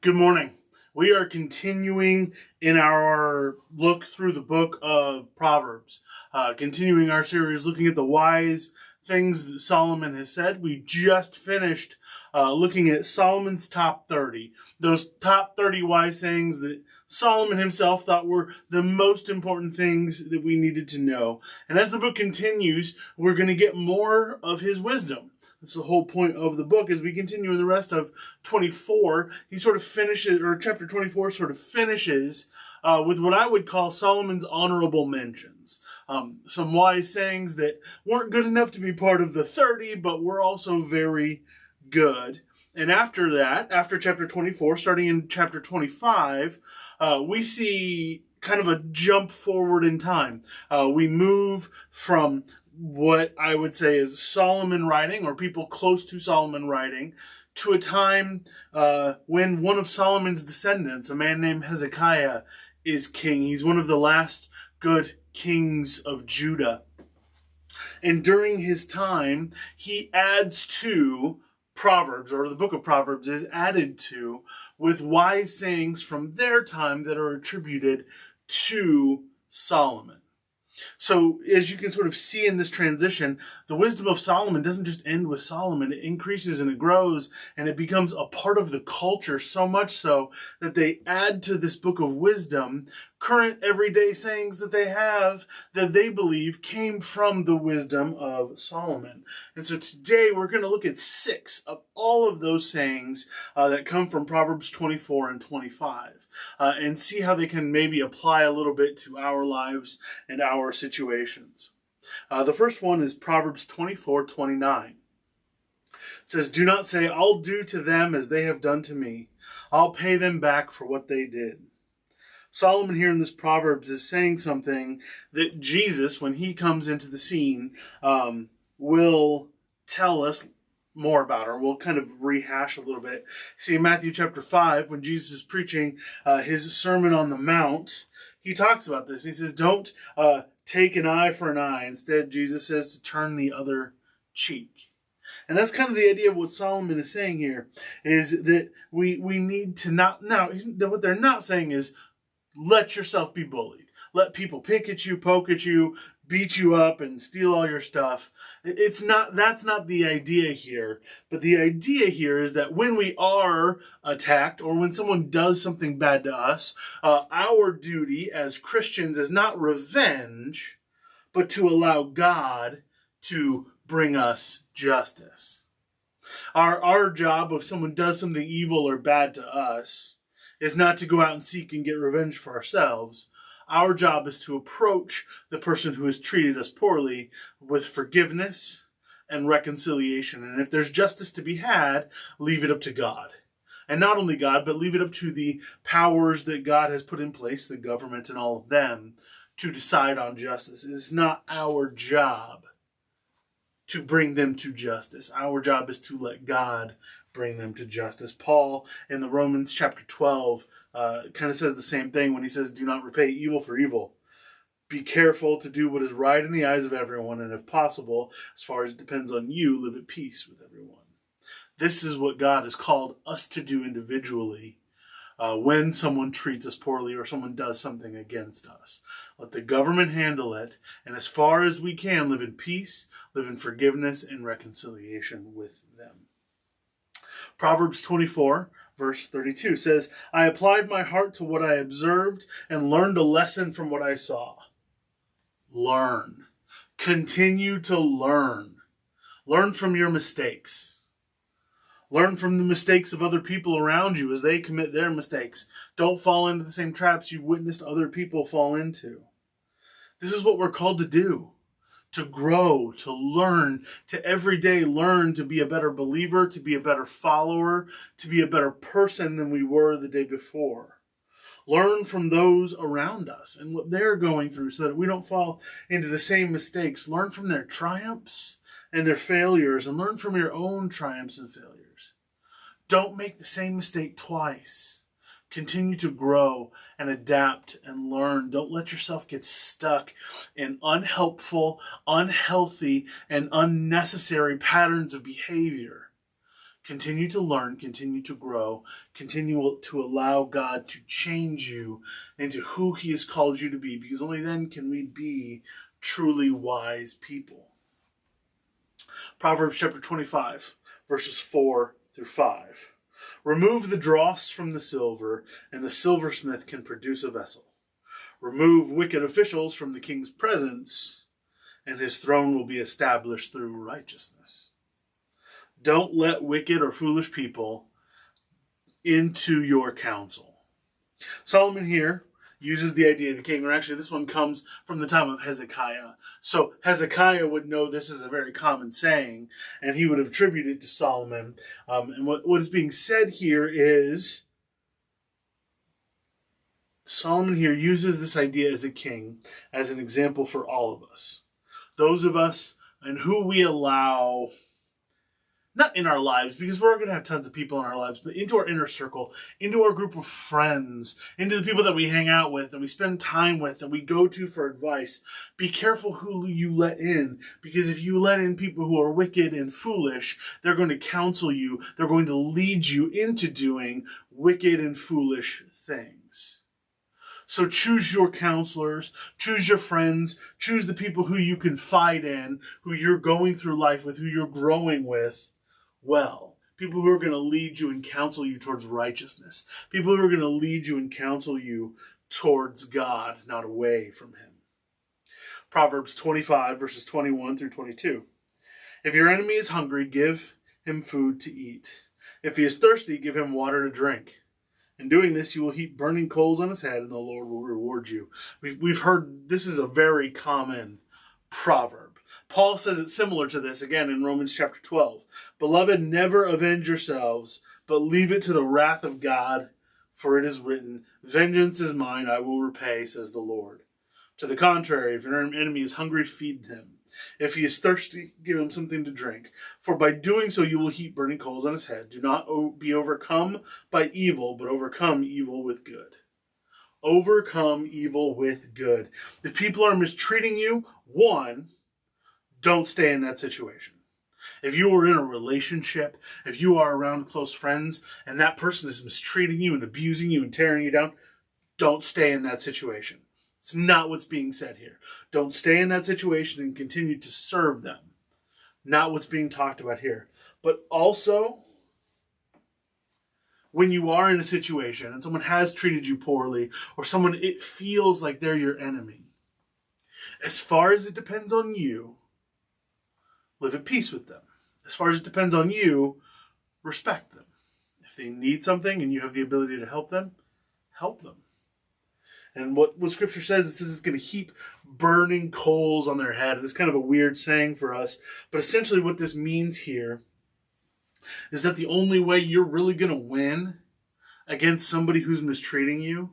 Good morning. We are continuing in our look through the book of Proverbs, continuing our series looking at the wise things that Solomon has said. We just finished looking at Solomon's top 30, those top 30 wise sayings that Solomon himself thought were the most important things that we needed to know. And as the book continues, we're going to get more of his wisdom. That's the whole point of the book. As we continue in the rest of 24, he sort of finishes, or chapter 24 sort of finishes with what I would call Solomon's honorable mentions. Some wise sayings that weren't good enough to be part of the 30, but were also very good. And after that, after chapter 24, starting in chapter 25, we see kind of a jump forward in time. We move from what I would say is Solomon writing, or people close to Solomon writing, to a time when one of Solomon's descendants, a man named Hezekiah, is king. He's one of the last good kings of Judah. And during his time, he adds to Proverbs, or the book of Proverbs is added to, with wise sayings from their time that are attributed to Solomon. So as you can sort of see in this transition, the wisdom of Solomon doesn't just end with Solomon. It increases and it grows and it becomes a part of the culture, so much so that they add to this book of wisdom current everyday sayings that they have that they believe came from the wisdom of Solomon. And so today we're going to look at 6 of all of those sayings that come from Proverbs 24 and 25 and see how they can maybe apply a little bit to our lives and our situations. The first one is Proverbs 24:29. It says, "Do not say, 'I'll do to them as they have done to me. I'll pay them back for what they did.'" Solomon here in this Proverbs is saying something that Jesus, when he comes into the scene, will tell us more about, or we'll kind of rehash a little bit. See, in Matthew chapter 5, when Jesus is preaching his Sermon on the Mount, he talks about this. He says, don't take an eye for an eye. Instead, Jesus says to turn the other cheek. And that's kind of the idea of what Solomon is saying here, is that we need to not, now, what they're not saying is, let yourself be bullied. Let people pick at you, poke at you, beat you up, and steal all your stuff. That's not the idea here. But the idea here is that when we are attacked, or when someone does something bad to us, our duty as Christians is not revenge, but to allow God to bring us justice. Our job, if someone does something evil or bad to us, is not to go out and seek and get revenge for ourselves. Our job is to approach the person who has treated us poorly with forgiveness and reconciliation. And if there's justice to be had, leave it up to God. And not only God, but leave it up to the powers that God has put in place, the government and all of them, to decide on justice. It is not our job to bring them to justice. Our job is to let God bring them to justice. Paul in the Romans chapter 12 kind of says the same thing when he says, "Do not repay evil for evil. Be careful to do what is right in the eyes of everyone, and if possible, as far as it depends on you, live at peace with everyone." This is what God has called us to do individually when someone treats us poorly or someone does something against us. Let the government handle it, and as far as we can, live in peace, live in forgiveness and reconciliation with them. Proverbs 24, verse 32 says, "I applied my heart to what I observed and learned a lesson from what I saw." Learn. Continue to learn. Learn from your mistakes. Learn from the mistakes of other people around you as they commit their mistakes. Don't fall into the same traps you've witnessed other people fall into. This is what we're called to do. To grow, to learn, to every day learn to be a better believer, to be a better follower, to be a better person than we were the day before. Learn from those around us and what they're going through so that we don't fall into the same mistakes. Learn from their triumphs and their failures, and learn from your own triumphs and failures. Don't make the same mistake twice. Continue to grow and adapt and learn. Don't let yourself get stuck in unhelpful, unhealthy, and unnecessary patterns of behavior. Continue to learn, continue to grow, continue to allow God to change you into who he has called you to be, because only then can we be truly wise people. Proverbs chapter 25, verses 4 through 5. Remove the dross from the silver, and the silversmith can produce a vessel. Remove wicked officials from the king's presence, and his throne will be established through righteousness. Don't let wicked or foolish people into your counsel. Solomon here uses the idea of the king, or actually this one comes from the time of Hezekiah. So Hezekiah would know this is a very common saying, and he would have attributed it to Solomon. And what is being said here is Solomon here uses this idea as a king as an example for all of us. Those of us and who we allow, not in our lives, because we're going to have tons of people in our lives, but into our inner circle, into our group of friends, into the people that we hang out with and we spend time with and we go to for advice. Be careful who you let in, because if you let in people who are wicked and foolish, they're going to counsel you. They're going to lead you into doing wicked and foolish things. So choose your counselors, choose your friends, choose the people who you confide in, who you're going through life with, who you're growing with. Well, people who are going to lead you and counsel you towards righteousness. People who are going to lead you and counsel you towards God, not away from him. Proverbs 25, verses 21 through 22. If your enemy is hungry, give him food to eat. If he is thirsty, give him water to drink. In doing this, you will heap burning coals on his head, and the Lord will reward you. We've heard this is a very common proverb. Paul says it's similar to this again in Romans chapter 12. Beloved, never avenge yourselves, but leave it to the wrath of God, for it is written, vengeance is mine, I will repay, says the Lord. To the contrary, if your enemy is hungry, feed him. If he is thirsty, give him something to drink. For by doing so, you will heap burning coals on his head. Do not be overcome by evil, but overcome evil with good. Overcome evil with good. If people are mistreating you, one, don't stay in that situation. If you are in a relationship, if you are around close friends, and that person is mistreating you and abusing you and tearing you down, don't stay in that situation. It's not what's being said here. Don't stay in that situation and continue to serve them. Not what's being talked about here. But also, when you are in a situation and someone has treated you poorly, or it feels like they're your enemy, as far as it depends on you, live at peace with them. As far as it depends on you, respect them. If they need something and you have the ability to help them, help them. And what Scripture says, it says it's going to heap burning coals on their head. It's kind of a weird saying for us. But essentially what this means here is that the only way you're really going to win against somebody who's mistreating you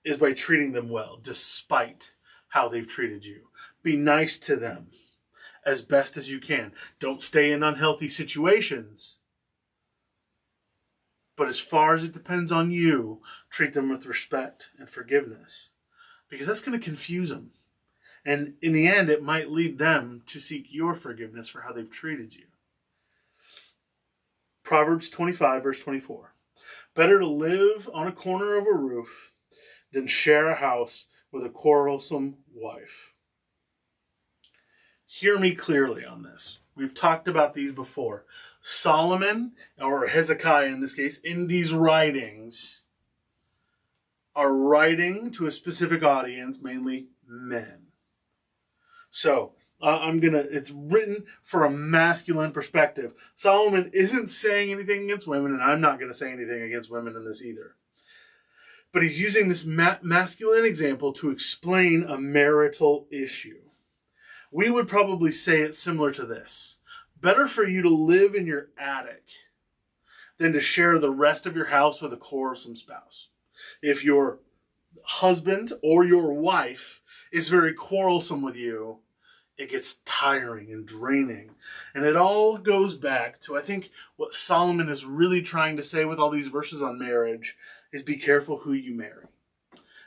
is by treating them well, despite how they've treated you. Be nice to them as best as you can. Don't stay in unhealthy situations. But as far as it depends on you, treat them with respect and forgiveness. Because that's going to confuse them. And in the end, it might lead them to seek your forgiveness for how they've treated you. Proverbs 25, verse 24. Better to live on a corner of a roof than share a house with a quarrelsome wife. Hear me clearly on this. We've talked about these before. Solomon, or Hezekiah in this case, in these writings, are writing to a specific audience, mainly men. So, it's written for a masculine perspective. Solomon isn't saying anything against women, and I'm not going to say anything against women in this either. But he's using this masculine example to explain a marital issue. We would probably say it similar to this. Better for you to live in your attic than to share the rest of your house with a quarrelsome spouse. If your husband or your wife is very quarrelsome with you, it gets tiring and draining. And it all goes back to, I think, what Solomon is really trying to say with all these verses on marriage is be careful who you marry.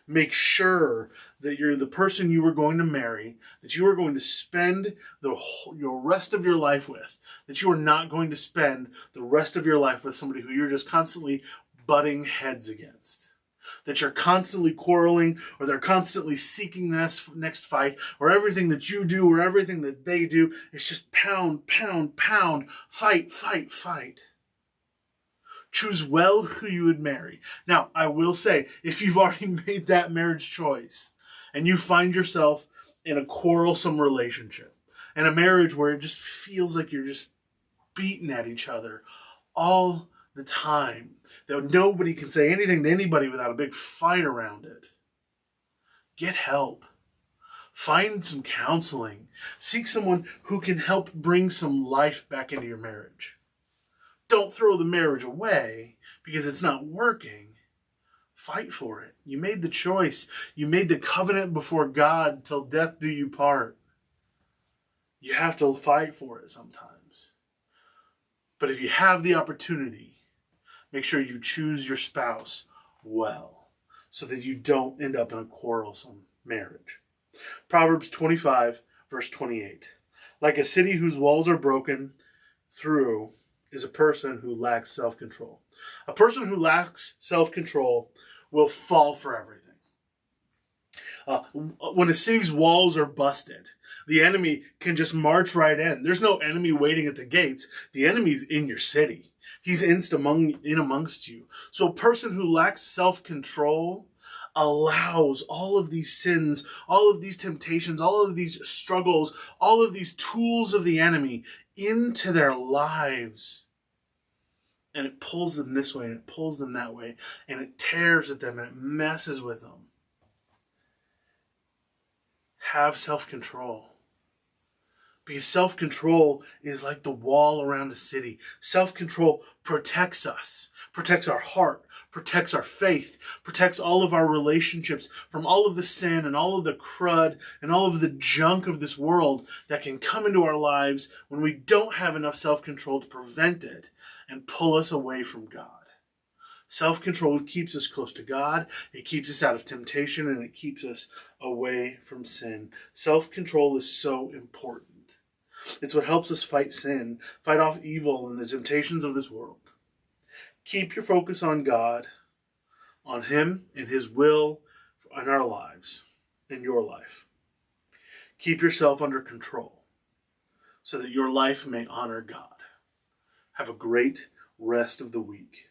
Make sure that you're the person you are going to marry, that you are going to spend your rest of your life with, that you are not going to spend the rest of your life with somebody who you're just constantly butting heads against. That you're constantly quarreling, or they're constantly seeking the next fight, or everything that you do or everything that they do is just pound, pound, pound, fight, fight, fight. Choose well who you would marry. Now, I will say, if you've already made that marriage choice and you find yourself in a quarrelsome relationship, and a marriage where it just feels like you're just beating at each other all the time, that nobody can say anything to anybody without a big fight around it, get help. Find some counseling. Seek someone who can help bring some life back into your marriage. Don't throw the marriage away because it's not working. Fight for it. You made the choice. You made the covenant before God till death do you part. You have to fight for it sometimes. But if you have the opportunity, make sure you choose your spouse well so that you don't end up in a quarrelsome marriage. Proverbs 25, verse 28. Like a city whose walls are broken through is a person who lacks self-control. A person who lacks self-control will fall for everything. When a city's walls are busted, the enemy can just march right in. There's no enemy waiting at the gates. The enemy's in your city. He's in amongst you. So a person who lacks self-control allows all of these sins, all of these temptations, all of these struggles, all of these tools of the enemy into their lives. And it pulls them this way and it pulls them that way. And it tears at them and it messes with them. Have self-control. Because self-control is like the wall around a city. Self-control protects us, protects our heart, protects our faith, protects all of our relationships from all of the sin and all of the crud and all of the junk of this world that can come into our lives when we don't have enough self-control to prevent it and pull us away from God. Self-control keeps us close to God, it keeps us out of temptation, and it keeps us away from sin. Self-control is so important. It's what helps us fight sin, fight off evil and the temptations of this world. Keep your focus on God, on Him and His will in our lives, in your life. Keep yourself under control so that your life may honor God. Have a great rest of the week.